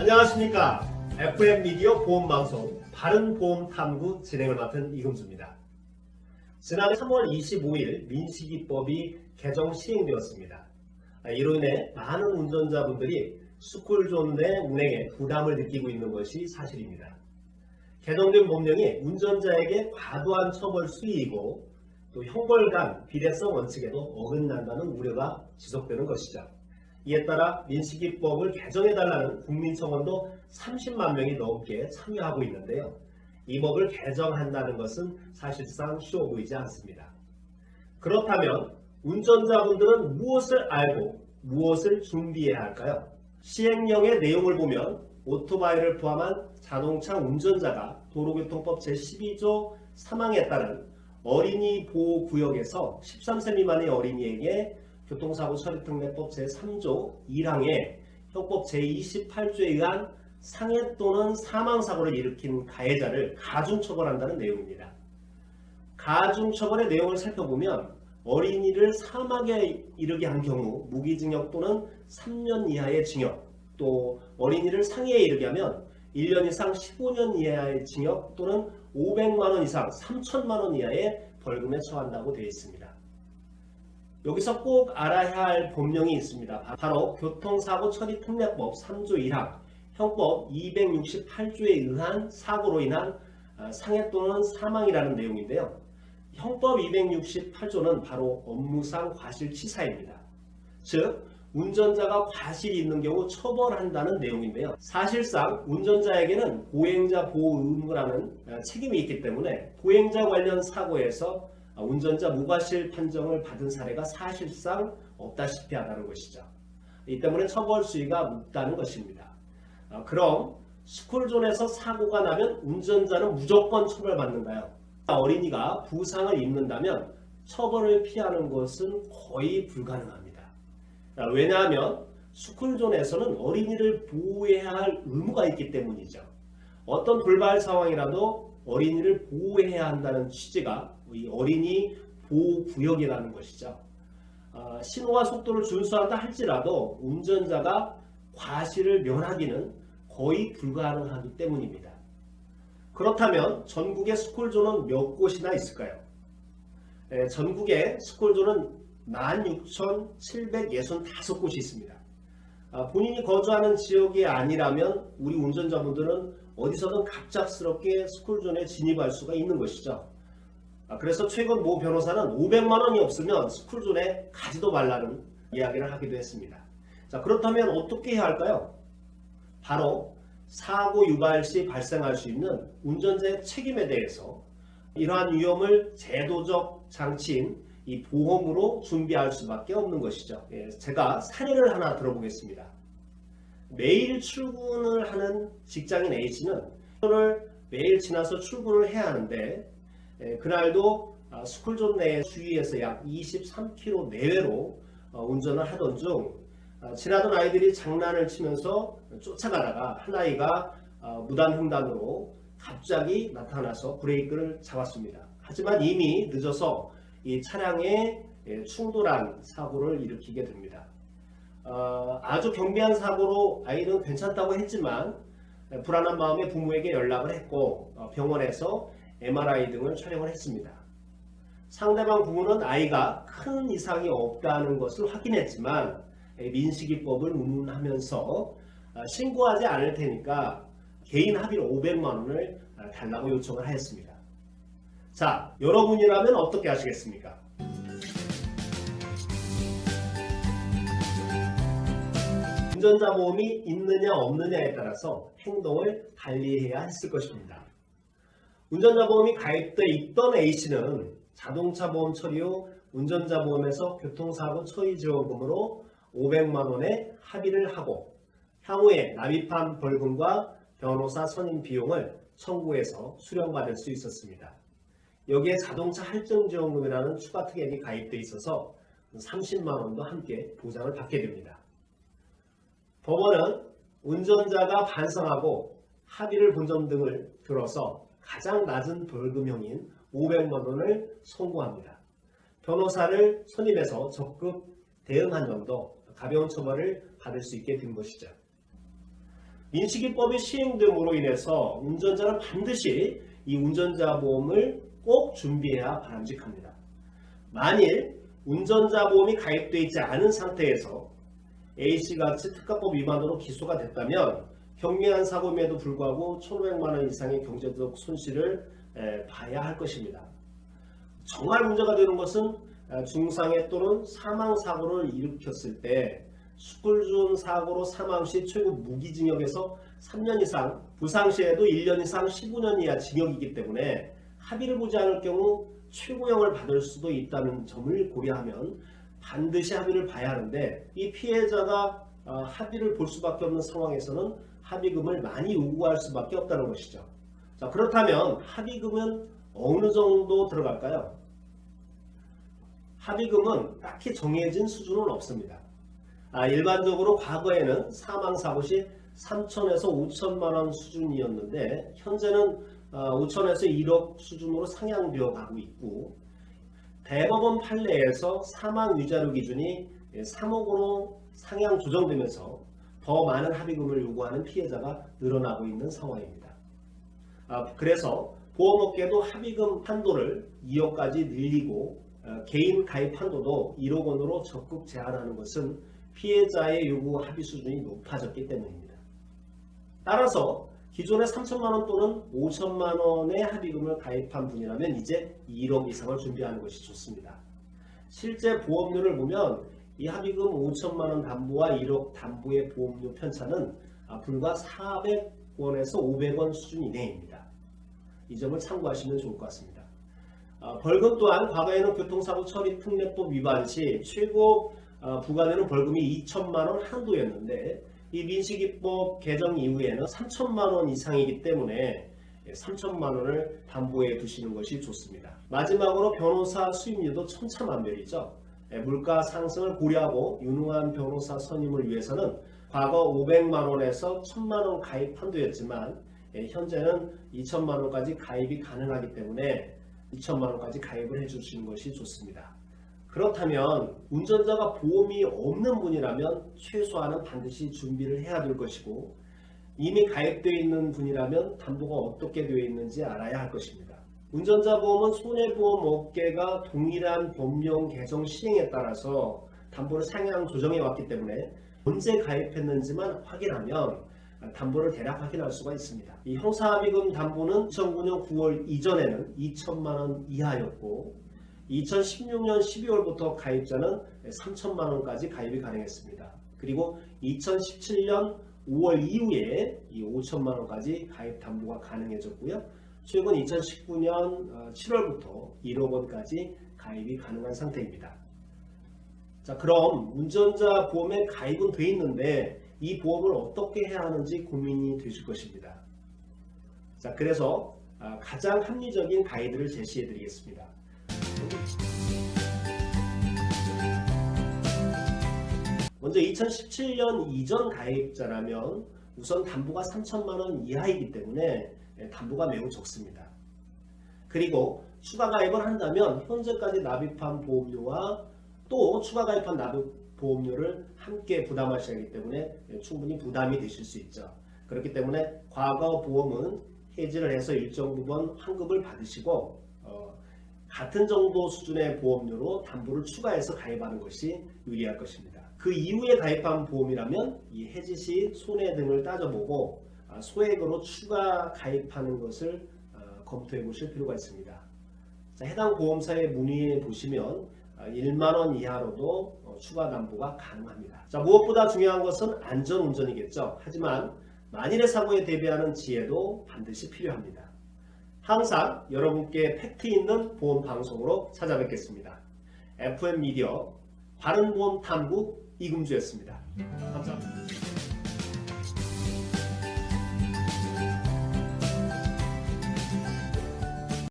안녕하십니까. FM 미디어 보험방송 바른보험탐구 진행을 맡은 이금수입니다. 지난해 3월 25일 민식이법이 개정 시행되었습니다. 이로 인해 많은 운전자분들이 스쿨존 내 운행에 부담을 느끼고 있는 것이 사실입니다. 개정된 법령이 운전자에게 과도한 처벌 수위이고 또 형벌 간 비례성 원칙에도 어긋난다는 우려가 지속되는 것이죠. 이에 따라 민식이법을 개정해달라는 국민청원도 30만 명이 넘게 참여하고 있는데요. 이 법을 개정한다는 것은 사실상 쉬워 보이지 않습니다. 그렇다면 운전자분들은 무엇을 알고 무엇을 준비해야 할까요? 시행령의 내용을 보면 오토바이를 포함한 자동차 운전자가 도로교통법 제12조 3항에 따른 어린이 보호구역에서 13세 미만의 어린이에게 교통사고 처리특례법 제3조 1항에 형법 제28조에 의한 상해 또는 사망사고를 일으킨 가해자를 가중처벌한다는 내용입니다. 가중처벌의 내용을 살펴보면 어린이를 사망에 이르게 한 경우 무기징역 또는 3년 이하의 징역, 또 어린이를 상해에 이르게 하면 1년 이상 15년 이하의 징역 또는 500만 원 이상 3천만 원 이하의 벌금에 처한다고 되어 있습니다. 여기서 꼭 알아야 할 법령이 있습니다. 바로 교통사고 처리특례법 3조 1항, 형법 268조에 의한 사고로 인한 상해 또는 사망이라는 내용인데요. 형법 268조는 바로 업무상 과실치사입니다. 즉 운전자가 과실이 있는 경우 처벌한다는 내용인데요. 사실상 운전자에게는 보행자 보호 의무라는 책임이 있기 때문에 보행자 관련 사고에서 운전자 무과실 판정을 받은 사례가 사실상 없다시피 하다는 것이죠. 이 때문에 처벌 수위가 높다는 것입니다. 그럼 스쿨존에서 사고가 나면 운전자는 무조건 처벌받는다요? 어린이가 부상을 입는다면 처벌을 피하는 것은 거의 불가능합니다. 왜냐하면 스쿨존에서는 어린이를 보호해야 할 의무가 있기 때문이죠. 어떤 돌발 상황이라도 어린이를 보호해야 한다는 취지가 이 어린이 보호구역이라는 것이죠. 신호와 속도를 준수한다 할지라도 운전자가 과실을 면하기는 거의 불가능하기 때문입니다. 그렇다면 전국의 스쿨존은 몇 곳이나 있을까요? 전국의 스쿨존은 16,765곳이 있습니다. 본인이 거주하는 지역이 아니라면 우리 운전자분들은 어디서든 갑작스럽게 스쿨존에 진입할 수가 있는 것이죠. 그래서 최근 모 변호사는 500만 원이 없으면 스쿨존에 가지도 말라는 이야기를 하기도 했습니다. 자, 그렇다면 어떻게 해야 할까요? 바로 사고 유발 시 발생할 수 있는 운전자의 책임에 대해서 이러한 위험을 제도적 장치인 이 보험으로 준비할 수밖에 없는 것이죠. 제가 사례를 하나 들어보겠습니다. 매일 출근을 하는 직장인 A씨는 오늘 매일 지나서 출근을 해야 하는데 그날도 스쿨존 내 주위에서 약 23km 내외로 운전을 하던 중 지나던 아이들이 장난을 치면서 쫓아가다가 한 아이가 무단횡단으로 갑자기 나타나서 브레이크를 잡았습니다. 하지만 이미 늦어서 이 차량에 충돌한 사고를 일으키게 됩니다. 아주 경미한 사고로 아이는 괜찮다고 했지만 불안한 마음에 부모에게 연락을 했고 병원에서 MRI 등을 촬영을 했습니다. 상대방 부모는 아이가 큰 이상이 없다는 것을 확인했지만 민식이법을 운운하면서 신고하지 않을 테니까 개인 합의로 500만 원을 달라고 요청을 하였습니다. 자, 여러분이라면 어떻게 하시겠습니까? 운전자 보험이 있느냐 없느냐에 따라서 행동을 달리해야 했을 것입니다. 운전자 보험이 가입되어 있던 A씨는 자동차 보험 처리 후 운전자 보험에서 교통사고 처리 지원금으로 500만 원에 합의를 하고 향후에 납입한 벌금과 변호사 선임 비용을 청구해서 수령받을 수 있었습니다. 여기에 자동차 할증지원금이라는 추가 특약이 가입되어 있어서 30만 원도 함께 보장을 받게 됩니다. 법원은 운전자가 반성하고 합의를 본 점 등을 들어서 가장 낮은 벌금형인 500만 원을 선고합니다. 변호사를 선임해서 적극 대응한 점도 가벼운 처벌을 받을 수 있게 된 것이죠. 민식이법이 시행됨으로 인해서 운전자는 반드시 이 운전자 보험을 꼭 준비해야 바람직합니다. 만일 운전자 보험이 가입되어 있지 않은 상태에서 A씨같이 특가법 위반으로 기소가 됐다면 경미한 사고임에도 불구하고 1,500만원 이상의 경제적 손실을 봐야 할 것입니다. 정말 문제가 되는 것은 중상해 또는 사망사고를 일으켰을 때 수ful준 사고로 사망 시 최고 무기징역에서 3년 이상, 부상시에도 1년 이상 15년 이하 징역이기 때문에 합의를 보지 않을 경우 최고형을 받을 수도 있다는 점을 고려하면 반드시 합의를 봐야 하는데, 이 피해자가 합의를 볼 수밖에 없는 상황에서는 합의금을 많이 요구할 수밖에 없다는 것이죠. 자, 그렇다면 합의금은 어느 정도 들어갈까요? 합의금은 딱히 정해진 수준은 없습니다. 일반적으로 과거에는 사망사고 시 3천에서 5천만원 수준이었는데 현재는 5천에서 1억 수준으로 상향되어 가고 있고, 대법원 판례에서 사망 위자료 기준이 3억으로 상향 조정되면서 더 많은 합의금을 요구하는 피해자가 늘어나고 있는 상황입니다. 그래서 보험업계도 합의금 한도를 2억까지 늘리고 개인 가입 한도도 1억 원으로 적극 제한하는 것은 피해자의 요구 합의 수준이 높아졌기 때문입니다. 따라서 기존의 3천만원 또는 5천만원의 합의금을 가입한 분이라면 이제 1억 이상을 준비하는 것이 좋습니다. 실제 보험료를 보면 이 합의금 5천만원 담보와 1억 담보의 보험료 편차는 불과 400원에서 500원 수준 이내입니다. 이 점을 참고하시면 좋을 것 같습니다. 벌금 또한 과거에는 교통사고 처리 특례법 위반 시 최고 부과되는 벌금이 2천만원 한도였는데, 이 민식이법 개정 이후에는 3천만원 이상이기 때문에 3천만원을 담보해 두시는 것이 좋습니다. 마지막으로 변호사 수임료도 천차만별이죠. 물가 상승을 고려하고 유능한 변호사 선임을 위해서는 과거 500만원에서 1000만원 가입 한도였지만 현재는 2천만원까지 가입이 가능하기 때문에 2천만원까지 가입을 해주시는 것이 좋습니다. 그렇다면 운전자가 보험이 없는 분이라면 최소한은 반드시 준비를 해야 될 것이고, 이미 가입되어 있는 분이라면 담보가 어떻게 되어 있는지 알아야 할 것입니다. 운전자 보험은 손해보험 업계가 동일한 법령 개정 시행에 따라서 담보를 상향 조정해 왔기 때문에 언제 가입했는지만 확인하면 담보를 대략 확인할 수가 있습니다. 이 형사합의금 담보는 2009년 9월 이전에는 2천만원 이하였고 2016년 12월부터 가입자는 3천만원까지 가입이 가능했습니다. 그리고 2017년 5월 이후에 이 5천만원까지 가입 담보가 가능해졌고요. 최근 2019년 7월부터 1억 원까지 가입이 가능한 상태입니다. 자, 그럼 운전자 보험에 가입은 돼 있는데 이 보험을 어떻게 해야 하는지 고민이 되실 것입니다. 자, 그래서 가장 합리적인 가이드를 제시해 드리겠습니다. 먼저 2017년 이전 가입자라면 우선 담보가 3천만원 이하이기 때문에 담보가 매우 적습니다. 그리고 추가 가입을 한다면 현재까지 납입한 보험료와 또 추가 가입한 납입 보험료를 함께 부담하셔야 하기 때문에 충분히 부담이 되실 수 있죠. 그렇기 때문에 과거 보험은 해지를 해서 일정 부분 환급을 받으시고 같은 정도 수준의 보험료로 담보를 추가해서 가입하는 것이 유리할 것입니다. 그 이후에 가입한 보험이라면 이 해지 시 손해 등을 따져보고 소액으로 추가 가입하는 것을 검토해 보실 필요가 있습니다. 자, 해당 보험사에 문의해 보시면 1만원 이하로도 추가 담보가 가능합니다. 자, 무엇보다 중요한 것은 안전운전이겠죠. 하지만 만일의 사고에 대비하는 지혜도 반드시 필요합니다. 항상 여러분께 팩트 있는 보험 방송으로 찾아뵙겠습니다. FM 미디어 바른보험 탐구 이금주였습니다. 감사합니다.